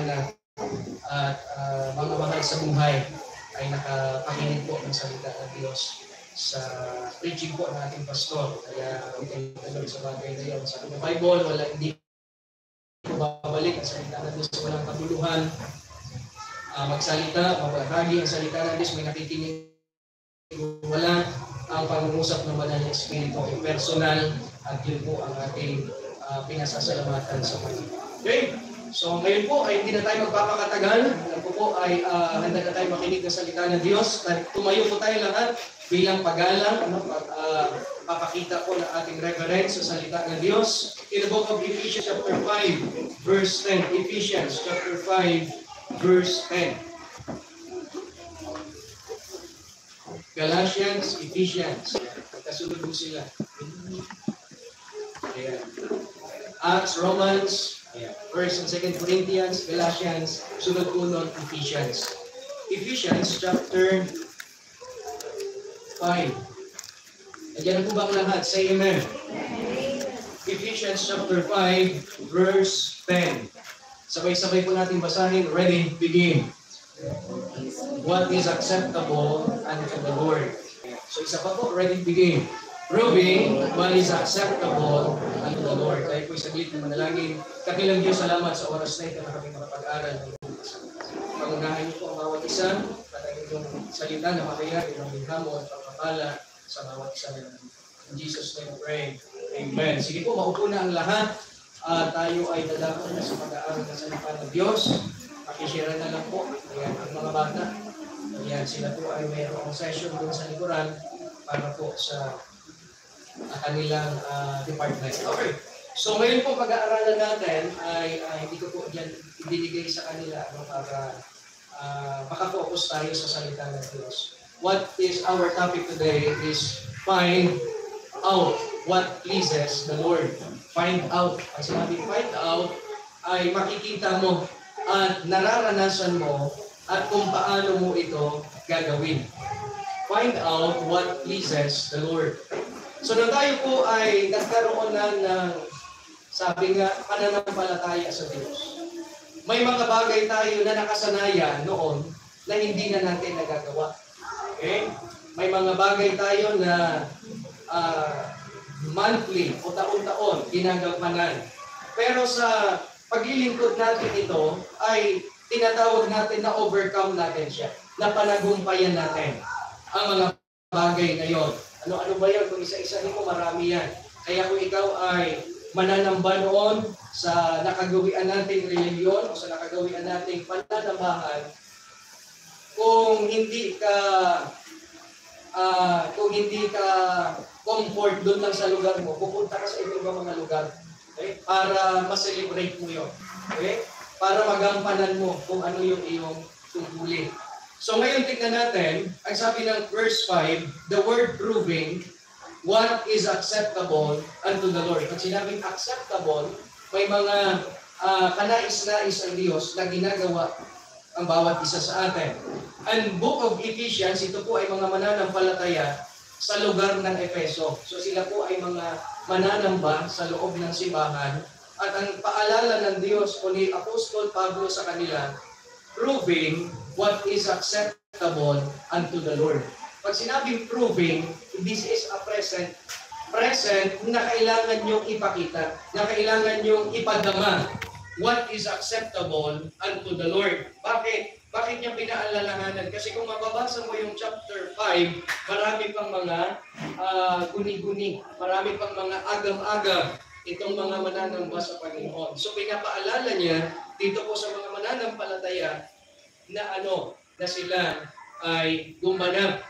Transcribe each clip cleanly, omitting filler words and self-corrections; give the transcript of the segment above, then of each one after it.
sana at mga mahal sa buhay ay nakapakinig po ng salita ng Diyos sa preaching po ng ating pastor. Kaya ituloy sa bagay na yun. Sa Bible, hindi ko babalik ang salita ng Diyos. Walang kabuluhan. Magsalita, magbahagi ang salita ng Diyos. May nakikinig. Wala ang pag-uusap ng Banal na Espiritu ay personal at yun po ang ating pinasasalamatan sa Panginoon. Okay? So ngayon po ay hindi na tayo magpapakatagal. Alam ko po ay handa na tayo makinig ng salita ng Diyos. Tumayo po tayo lahat bilang paggalang papakita po ng ating reverence sa salita ng Diyos. In the book of Ephesians chapter 5 verse 10. Ephesians chapter 5 verse 10. Galatians, Ephesians. Kasunod po sila. Ayan. Acts, Romans, First and Second Corinthians, Galatians, sunod po nun, Ephesians. Ephesians chapter 5. Nandiyan po ba ang lahat? Say amen. Ephesians chapter 5, verse 10. Sabay-sabay po natin basahin. Ready? Begin. What is acceptable unto the Lord? So isa pa po. Ready? Begin. Proving what is acceptable unto the Lord. Tayo po isaglit na manalangin. Kakilang Diyos, salamat sa oras na ito na kami makapag-aral. Pangunahan niyo po ang bawat isa at ang inyong salita na makaya, inyong hamo at pagpapala sa bawat isa na namin. In Jesus' name we pray. Amen. Sige po, maupo na ang lahat. Tayo ay dadako na sa pag-aaral ng salita ng Diyos. Pakishare na lang po. Ayan, ang mga bata. Ayan, sila po ay mayroong session doon sa likuran para po sa kanilang department. Okay. So ngayon po pag-aaralan natin ay hindi ko po diyan ibinigay sa kanila para makafocus tayo sa salita ng Diyos. What is our topic today is find out what pleases the Lord. Find out. Ang sinabi find out ay makikita mo at nararanasan mo at kung paano mo ito gagawin. Find out what pleases the Lord. So nung tayo po ay nagkaroon na ng, sabi nga, pananampalataya sa Diyos. May mga bagay tayo na nakasanayan noon na hindi na natin nagagawa. Okay? May mga bagay tayo na monthly o taon-taon ginagampanan. Pero sa paglilingkod natin ito ay tinatawag natin na overcome natin siya. Na panagumpayan natin ang mga bagay na yon. Ano ba yan? Kung isa-isa mo, marami yan. Kaya kung ikaw ay mananamba noon sa nakagawian nating reliyon o sa nakagawian nating pananambahan, kung hindi ka comfort doon lang sa lugar mo, pupunta ka sa ibang mga lugar, okay? Para ma-celebrate mo yun. Okay? Para magampanan mo kung ano yung iyong tungkulin. So ngayon tingnan natin, ang sabi ng verse 5, the word proving what is acceptable unto the Lord. Pag sinabing acceptable, may mga kanais-nais ang Diyos na ginagawa ang bawat isa sa atin. And book of Ephesians, ito po ay mga mananampalataya sa lugar ng Efeso. So sila po ay mga mananamba sa loob ng simbahan. At ang paalala ng Diyos o ni Apostol Pablo sa kanila, proving what is acceptable unto the Lord. Pag sinabing proving, this is a present na kailangan niyong ipakita, na kailangan niyong ipadama what is acceptable unto the Lord. Bakit? Bakit niya pinaalalahanan? Kasi kung mababasa mo yung chapter 5, marami pang mga guni-guni, marami pang mga agam-agam itong mga mananamba sa Panginoon. So pinapaalala niya dito po sa mga mananampalataya na na sila ay gumanap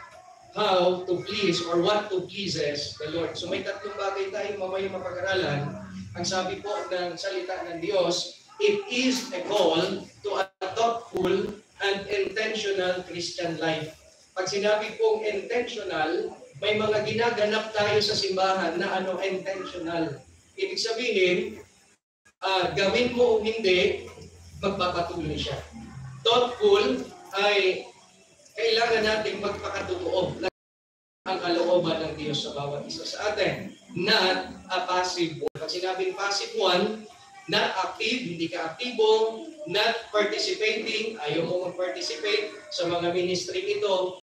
how to please or what to pleases the Lord. So may tatlong bagay tayo mamaya mapag-aralan. Ang sabi po ng salita ng Diyos, it is a call to a thoughtful and intentional Christian life. Pag sinabi pong intentional, may mga ginaganap tayo sa simbahan na intentional. Ibig sabihin, gawin mo o hindi, magpapatuloy siya. Thoughtful ay kailangan natin magpakatotoo ang kalooban ng Diyos sa bawat isa sa atin. Not a passive one. Pag sinabing passive one, not active, hindi ka aktibo, not participating, ayaw mo mag-participate sa mga ministry ito,